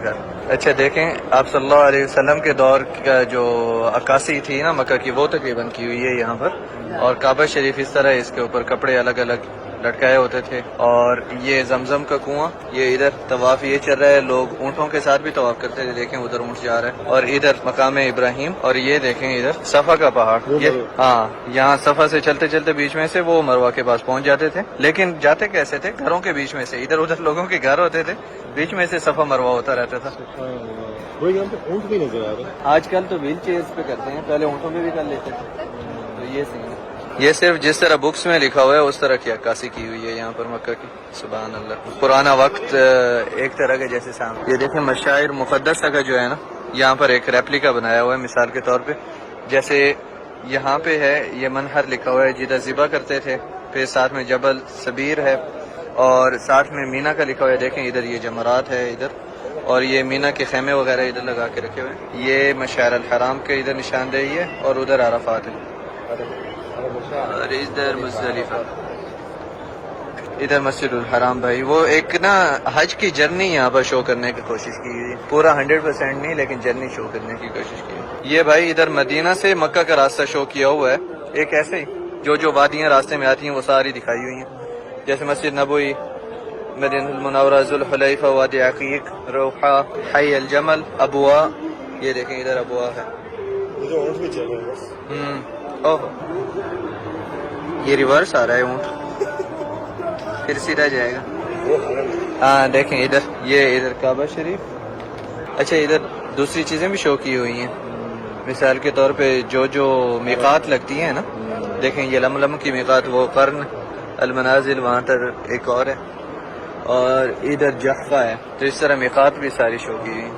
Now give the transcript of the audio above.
گھر. اچھا دیکھیں آپ صلی اللہ علیہ وسلم کے دور کا جو عکاسی تھی نا مکہ کی وہ تقریباً کی ہوئی ہے یہاں پر, اور کعبہ شریف اس طرح اس کے اوپر کپڑے الگ الگ لٹکائے ہوتے تھے. اور یہ زمزم کا کنواں, یہ ادھر طواف یہ چل رہا ہے, لوگ اونٹوں کے ساتھ بھی طواف کرتے تھے, دیکھیں ادھر اونٹ جا رہا ہے. اور ادھر مقام ابراہیم, اور یہ دیکھیں ادھر صفا کا پہاڑ. یہ ہاں یہاں صفا سے چلتے چلتے بیچ میں سے وہ مروہ کے پاس پہنچ جاتے تھے, لیکن جاتے کیسے تھے؟ گھروں کے بیچ میں سے, ادھر ادھر لوگوں کے گھر ہوتے تھے, بیچ میں سے صفا مروہ ہوتا رہتا تھا. یہاں پہ اونٹ بھی نظر آ رہے ہیں. آج کل تو ویل چیئرز پہ کرتے ہیں, پہلے اونٹوں پہ بھی کر لیتے تھے. تو یہ سین ہے, یہ صرف جس طرح بکس میں لکھا ہوا ہے اس طرح کی عکاسی کی ہوئی ہے یہاں پر مکہ کی. سبحان اللہ, پرانا وقت ایک طرح کے جیسے سامنے. یہ دیکھیں مشاعر مقدسہ کا جو ہے نا, یہاں پر ایک ریپلیکا بنایا ہوا ہے مثال کے طور پہ. جیسے یہاں پہ ہے یہ منہر لکھا ہوا ہے جدھر ذبح کرتے تھے, پھر ساتھ میں جبل صبیر ہے, اور ساتھ میں مینا کا لکھا ہوا ہے. دیکھیں ادھر یہ جمرات ہے ادھر, اور یہ مینا کے خیمے وغیرہ ادھر لگا کے رکھے ہوئے ہیں. یہ مشعر الحرام کے ادھر نشاندہی ہے, اور ادھر عرفات ہے, اور ادھر مزدلفہ, ادھر مسجد الحرام. بھائی وہ ایک نا حج کی جرنی یہاں پر شو کرنے کی کوشش کی گئی, پورا 100% نہیں لیکن جرنی شو کرنے کی کوشش کی. یہ بھائی ادھر مدینہ سے مکہ کا راستہ شو کیا ہوا ہے, ایک ایسے ہی جو وادیاں راستے میں آتی ہیں وہ ساری دکھائی ہوئی ہیں. جیسے مسجد نبوی, مدینہ المنورہ, ذوالحلیفہ, وادی عقیق, روحہ, حی الجمل, ابواء. یہ دیکھیں ادھر ابواء ہے. ادھر اونٹ بھی چل رہے ہیں بس. اوہ یہ ریورس آ رہا ہے اونٹ, پھر سیدھا جائے گا. ہاں دیکھیں ادھر, یہ ادھر کعبہ شریف. اچھا ادھر دوسری چیزیں بھی شو کی ہوئی ہیں, مثال کے طور پہ جو میقات لگتی ہیں نا, دیکھیں یہ لملم کی میقات, وہ قرن المنازل وہاں تر ایک اور ہے, اور ادھر جحفہ ہے. تو اس طرح میقات بھی ساری شو کی ہوئی ہیں.